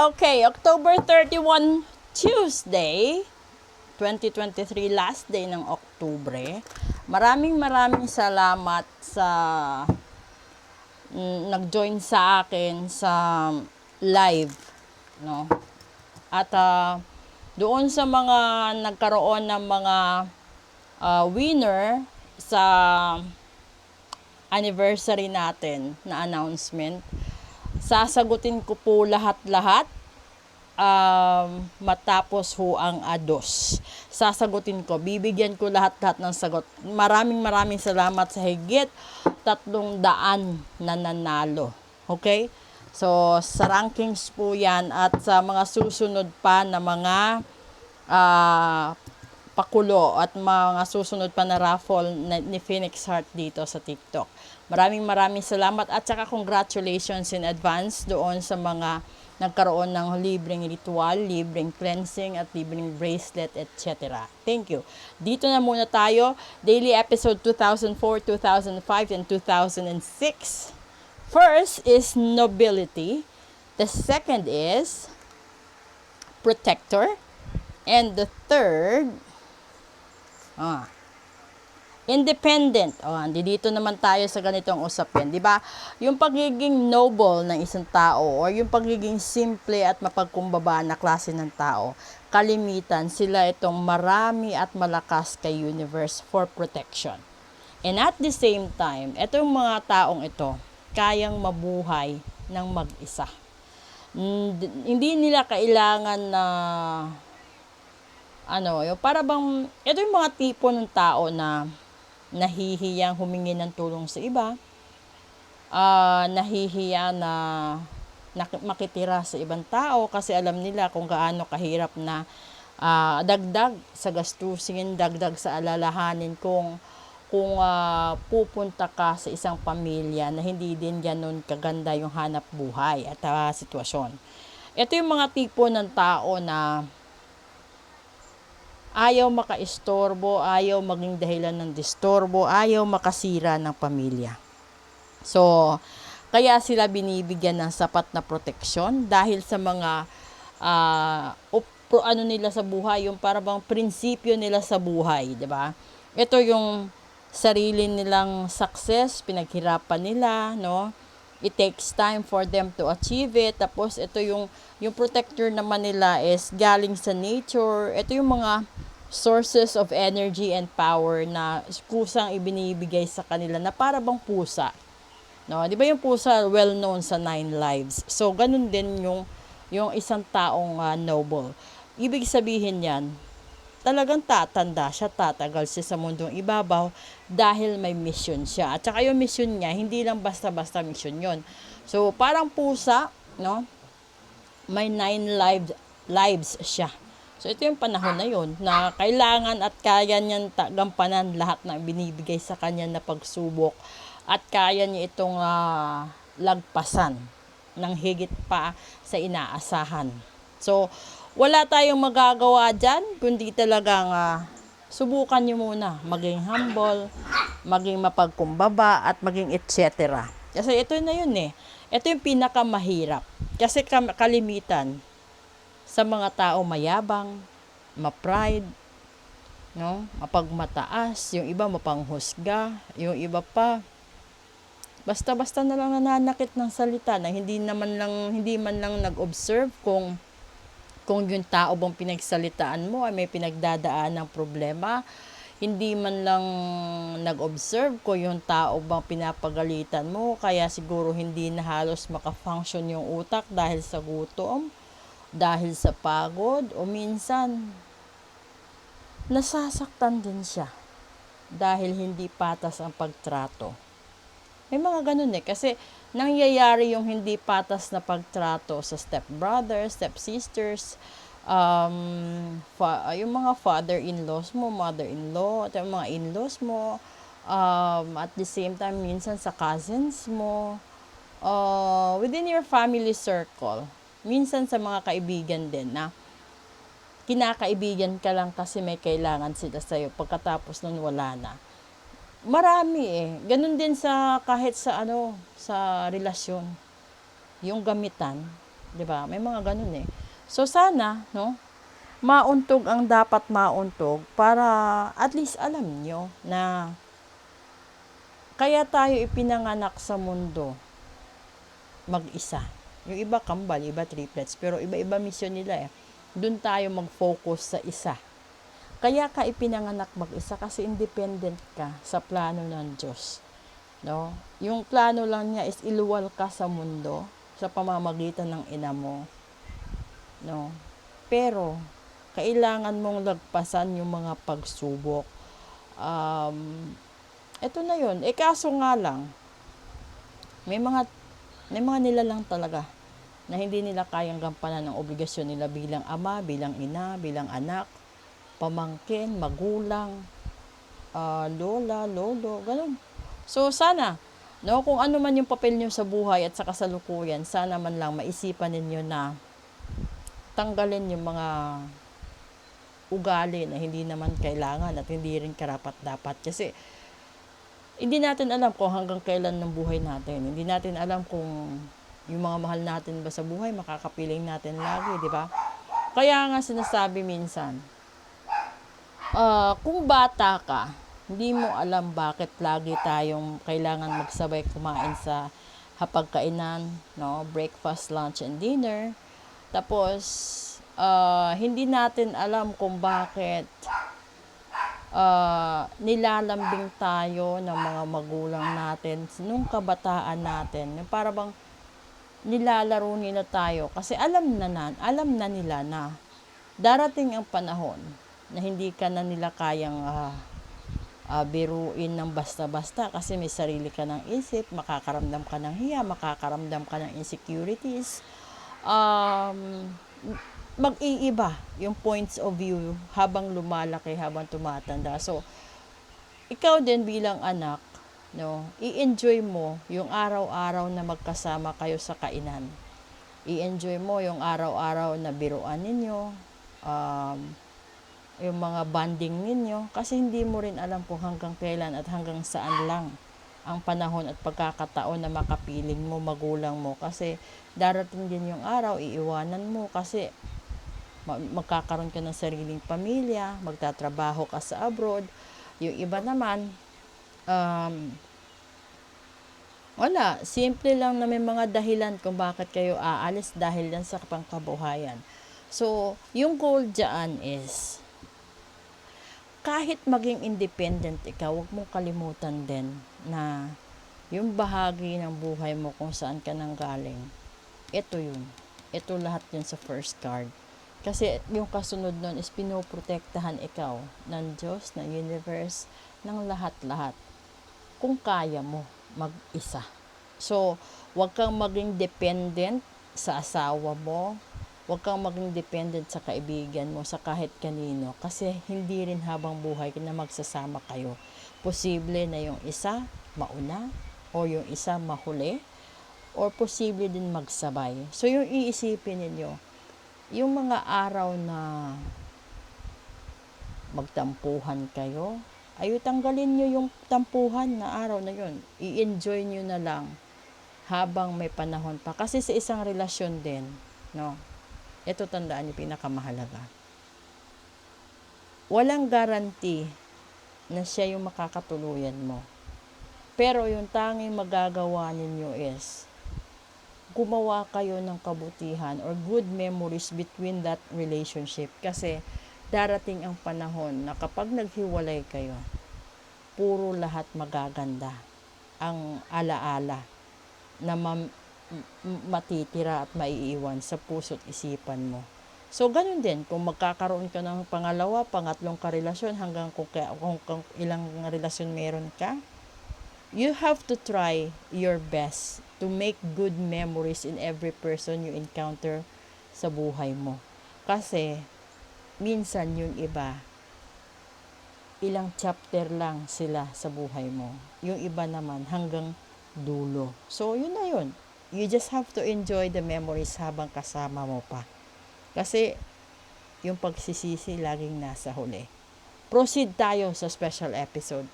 Okay, October 31, Tuesday, 2023, last day ng Oktubre. Maraming salamat sa nag-join sa akin sa live, no? At doon sa mga nagkaroon ng mga winner sa anniversary natin na announcement, sasagutin ko po lahat-lahat matapos ho ang ados. Sasagutin ko, bibigyan ko lahat-lahat ng sagot. Maraming salamat sa higit 300 na nanalo. Okay? So, sa rankings po yan at sa mga susunod pa na mga pakulo at mga susunod pa na raffle ni Phoenix Heart dito sa TikTok. Maraming salamat at saka congratulations in advance doon sa mga nagkaroon ng libreng ritual, libreng cleansing at libreng bracelet, etc. Thank you. Dito na muna tayo. Daily episode 2004, 2005, and 2006. First is nobility. The second is protector. And the third, independent. Dito naman tayo sa ganitong usapin, 'di ba? Yung pagiging noble ng isang tao or yung pagiging simple at mapagkumbaba na klase ng tao, kalimitan sila itong marami at malakas kay universe for protection. And at the same time, itong mga taong ito, kayang mabuhay ng mag-isa. Hindi nila kailangan na yung para bang ito yung mga tipo ng tao na nahihiyang humingi ng tulong sa iba, nahihiya na makitira sa ibang tao kasi alam nila kung gaano kahirap na dagdag sa gastusin, dagdag sa alalahanin kung pupunta ka sa isang pamilya na hindi din ganun kaganda yung hanap buhay at sitwasyon. Ito yung mga tipo ng tao na ayaw makaistorbo, ayaw maging dahilan ng disturbo, ayaw makasira ng pamilya. So, kaya sila binibigyan ng sapat na proteksyon dahil sa mga nila sa buhay, yung parang prinsipyo nila sa buhay, 'di ba? Ito yung sarili nilang success, pinaghirapan nila, no? It takes time for them to achieve it. Tapos ito yung protector naman nila is galing sa nature. Ito yung mga sources of energy and power na kusang ibinibigay sa kanila na para bang pusa. No, 'di ba yung pusa well known sa 9 lives. So ganun din yung isang taong noble. Ibig sabihin yan, talagang tatanda siya, tatagal siya sa mundong ibabaw dahil may mission siya. At saka yung mission niya, hindi lang basta-basta mission yon. So, parang pusa, no? May 9 lives siya. So, ito yung panahon na yon na kailangan at kaya niyang gampanan lahat na binibigay sa kanya na pagsubok at kaya niya itong lagpasan ng higit pa sa inaasahan. So, wala tayong magagawa dyan, kundi talagang subukan nyo muna maging humble, maging mapagkumbaba, at maging etc. Kasi ito na yun eh. Ito yung pinakamahirap. Kasi kalimitan sa mga tao mayabang, ma-pride, no? Mapagmataas, yung iba mapanghusga, yung iba pa basta-basta na lang nananakit ng salita na hindi man lang nag-observe kung yung tao bang pinagsalitaan mo ay may pinagdadaan ng problema, hindi man lang nag-observe kung yung tao bang pinapagalitan mo, kaya siguro hindi na halos makafunction yung utak dahil sa gutom, dahil sa pagod, o minsan nasasaktan din siya dahil hindi patas ang pagtrato. May mga ganun kasi nangyayari yung hindi patas na pagtrato sa stepbrothers, stepsisters, yung mga father-in-laws mo, mother-in-law, at yung mga in-laws mo, at the same time, minsan sa cousins mo, within your family circle, minsan sa mga kaibigan din na kinakaibigan ka lang kasi may kailangan sila sa'yo, pagkatapos nun wala na. Marami Ganun din sa kahit sa sa relasyon. Yung gamitan, 'Di ba? May mga ganun eh. So sana, no, mauntog ang dapat mauntog para at least alam nyo na kaya tayo ipinanganak sa mundo mag-isa. Yung iba kambal, iba triplets, pero iba-iba mission nila eh. Doon tayo mag-focus sa isa. Kaya ka ipinanganak mag-isa kasi independent ka sa plano ng Diyos. No? Yung plano lang niya is iluwal ka sa mundo sa pamamagitan ng ina mo. No? Pero kailangan mong lagpasan yung mga pagsubok. Ito na yun. Kaso nga lang, may mga nila lang talaga na hindi nila kayang gampanan ng obligasyon nila bilang ama, bilang ina, bilang anak, pamangkin, magulang, lola, lolo, ganun. So sana, no, kung ano man yung papel nyo sa buhay at sa kasalukuyan, sana man lang maisipan ninyo na tanggalin yung mga ugali na hindi naman kailangan at hindi rin karapat-dapat. Kasi hindi natin alam kung hanggang kailan ng buhay natin. Hindi natin alam kung yung mga mahal natin ba sa buhay, makakapiling natin lagi, di ba? Kaya nga sinasabi minsan, kung bata ka, hindi mo alam bakit lagi tayong kailangan magsabay kumain sa hapagkainan, no? Breakfast, lunch, and dinner. Tapos, hindi natin alam kung bakit nilalambing tayo ng mga magulang natin nung kabataan natin. Para bang nilalaro nila tayo kasi alam na nila na darating ang panahon na hindi ka na nila kayang biruin ng basta-basta kasi may sarili ka ng isip, makakaramdam ka ng hiya, makakaramdam ka ng insecurities. Mag-iiba yung points of view habang lumalaki, habang tumatanda. So, ikaw din bilang anak, no, i-enjoy mo yung araw-araw na magkasama kayo sa kainan. I-enjoy mo yung araw-araw na biruan ninyo, yung mga bonding ninyo, kasi hindi mo rin alam kung hanggang kailan at hanggang saan lang ang panahon at pagkakataon na makapiling mo, magulang mo. Kasi darating din yung araw, iiwanan mo kasi magkakaroon ka ng sariling pamilya, magtatrabaho ka sa abroad. Yung iba naman, wala, simple lang na may mga dahilan kung bakit kayo aalis dahil yan sa pangkabuhayan. So, yung goal dyan is, kahit maging independent ikaw, huwag mong kalimutan din na yung bahagi ng buhay mo kung saan ka nanggaling, ito yun. Ito lahat yun sa first card. Kasi yung kasunod nun is pinoprotektahan ikaw ng Diyos, ng universe, ng lahat-lahat. Kung kaya mo mag-isa. So, huwag kang maging dependent sa asawa mo. Huwag kang maging dependent sa kaibigan mo, sa kahit kanino. Kasi hindi rin habang buhay na magsasama kayo. Posible na yung isa mauna o yung isa mahuli or posible din magsabay. So, yung iisipin ninyo, yung mga araw na magtampuhan kayo, ay tanggalin nyo yung tampuhan na araw na yun. I-enjoy nyo na lang habang may panahon pa. Kasi sa isang relasyon din, no? Ito tandaan nyo, pinakamahalaga. Walang guarantee na siya yung makakatuluyan mo. Pero yung tanging magagawa ninyo is gumawa kayo ng kabutihan or good memories between that relationship. Kasi darating ang panahon na kapag naghiwalay kayo, puro lahat magaganda ang alaala na matitira at maiiwan sa puso't isipan mo. So, ganun din, kung magkakaroon ka ng pangalawa, pangatlong karelasyon, hanggang kung ilang relasyon meron ka, you have to try your best to make good memories in every person you encounter sa buhay mo. Kasi, minsan yung iba, ilang chapter lang sila sa buhay mo. Yung iba naman, hanggang dulo. So, yun na yun. You just have to enjoy the memories habang kasama mo pa. Kasi, yung pagsisisi laging nasa huli. Proceed tayo sa special episode.